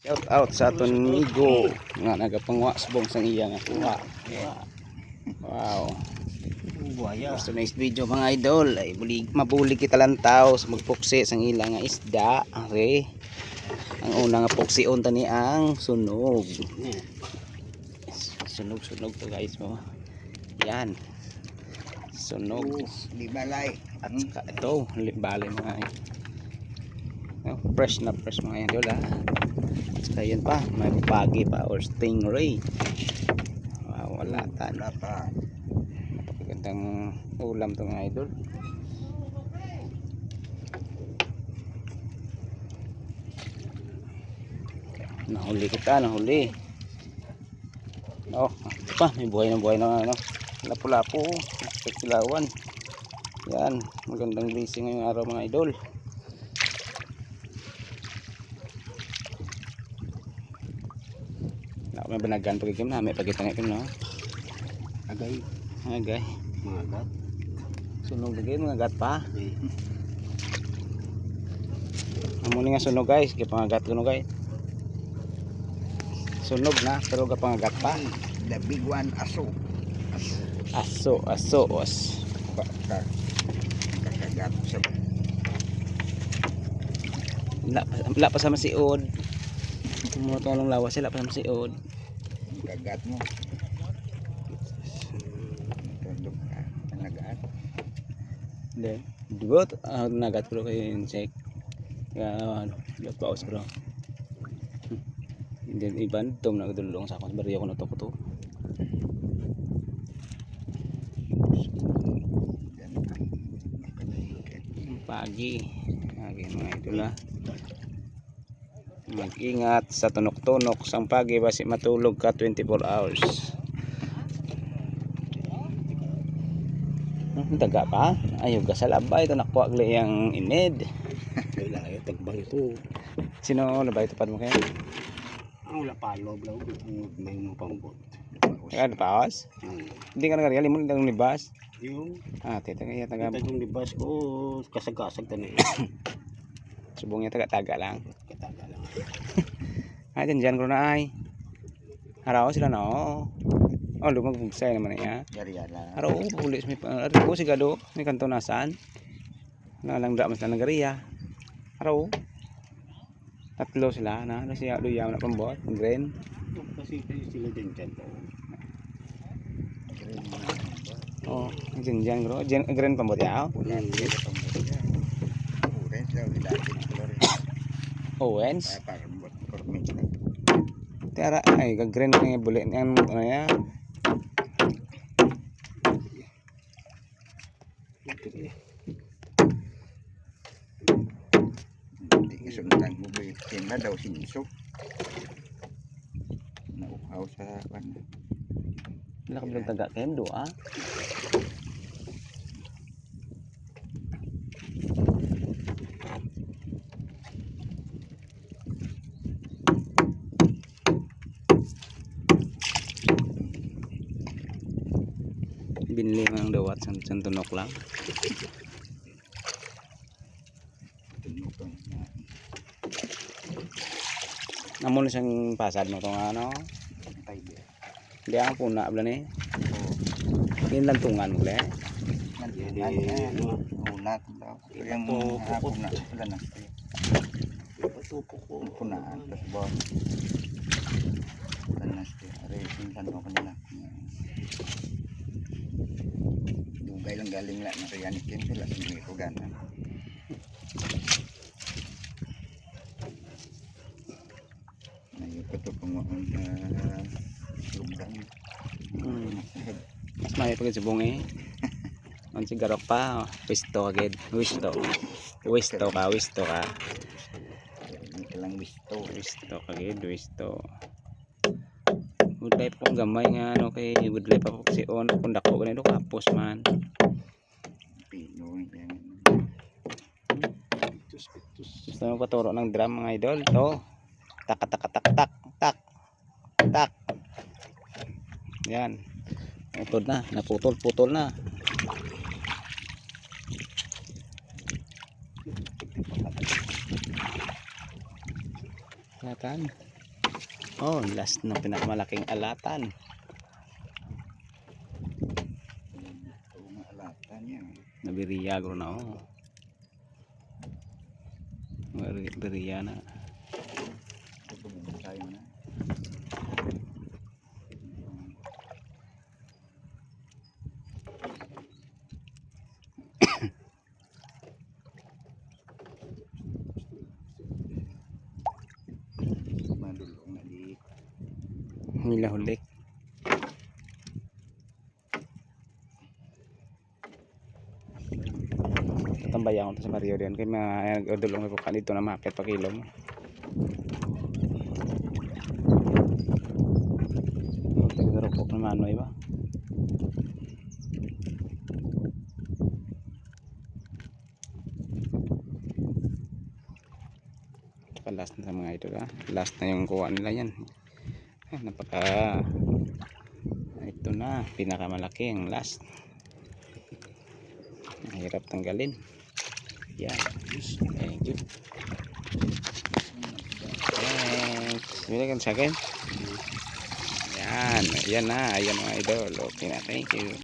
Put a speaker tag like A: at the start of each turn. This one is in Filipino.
A: Shout out sa aton migo nga nagapangwasbong sang iya nga kuha. Wow. Gusto next video mga idol ay mabuli kita lang tao sa magpuksi sang ilang nga isda. Okay. Ang una nga puksion tani ang sunog. Sunog to guys mo. Yan. Sunog.
B: Libalay.
A: At saka ito, libalay mga fresh na fresh mga idol ha. At saka yan pa, may pagi pa or stingray. Wow, wala pa. Napakagandang ulam to mga idol. Nahuli kita, nahuli. Oh, ito pa, may buhay na ano. Lapu-lapu, kilawan. Yan, magandang blessing ngayong araw mga idol. May banagan pagigim na, may pagitang ikim no.
B: Agay.
A: Mga gat. Sunog lagi mga gat pa. Amo ni nga sunog guys, kay pangagat kuno guys. Sunog na pero ga pangagat pa.
B: The big one aso.
A: Aso.
B: Kakagat sa
A: La pa sa masiod. Mo tolong lawas sila pa sa masiod.
B: kagat mo. Tundok ka. Nagat.
A: Hindi. Dibot, nagat ko kay insect. Kaya, paus bro. Hindi iban, ito nagdulong sa akin. Bari ako na to. Pagi mga idol ha. Mag-ingat sa tunok-tunok sang pagi basi matulog ka 24 hours. Daga pa? Ayaw ka sa labay ito nakuha gali ang inid.
B: Kailangan tagbang ito.
A: Sino labay tupad mo kayo?
B: Ang lapalob lang. May mga pambot.
A: Taga paos? Hindi ka nagariali mo nang libas?
B: Yung
A: Tita kaya taga
B: yung libas ko kasag-kasag tanay.
A: subongnya taga lang.
B: Kataga lang.
A: Dyan ko na ay. Haraw sila na oh. Lumagbugsay naman niya.
B: Yari lang.
A: Haraw pulis may aribo sigado may kanto nasan. Nalang da mas na nagariya. Haraw. Tatlo sila na siya luya na pambot, green.
B: Kasi sila din dyan.
A: Oh, dyan bro. Green pambot ya. Owens. Tiara ay green nga bulit yang ano ya.
B: Hindi sundan mo ba yung na daw sinisok. Nauhaw sa kan.
A: Wala ka bilang taga kendo binili mo ng dawat sa tunok lang. Namun siyang pasad mo itong ano. Hindi ang puna bala ni. Yun lang tungan mo bala.
B: Unat daw. Yung puna sila na. Punaan. Tapos ba? Tanas ko. Racing kan mo kanila. Dugay lang galing lang. Nakayanikin sila. Hindi ko gana. Ito pang lubang.
A: Mas may pagod sa bungi. Ang sigarok pa. Wisto agad. Wisto ka.
B: Hindi lang wisto.
A: Wisto agad. Budlay pa kong gamay nga ano kay budlay pa po si on. Kung dako ganito kapos man.
B: Pino.
A: Gusto mo paturo ng drum mga idol. To. Tak. Yan. Naputol na. Kelihatan. Oh, last na pinakamalaking alatan.
B: Oo nga, alata niya.
A: Nabiriya gro na oh. Biriya na.
B: Ito mo tayo na. Madulong na di.
A: Nilahulik. Tambayan ko to sa Mario din kay nag-udulong ko kanito na market pa kilo mo. Tagarupok na manoy ba? Tsaka last na sa mga ito ha. Last na yung kuha nila yan. Napaka ito na pinakamalaki ang last. Mahirap tanggalin. Yan. Thank you. Thanks. Bila kan sa akin. Yan. Yan na. Ayan mga idol. Okay na. Thank you.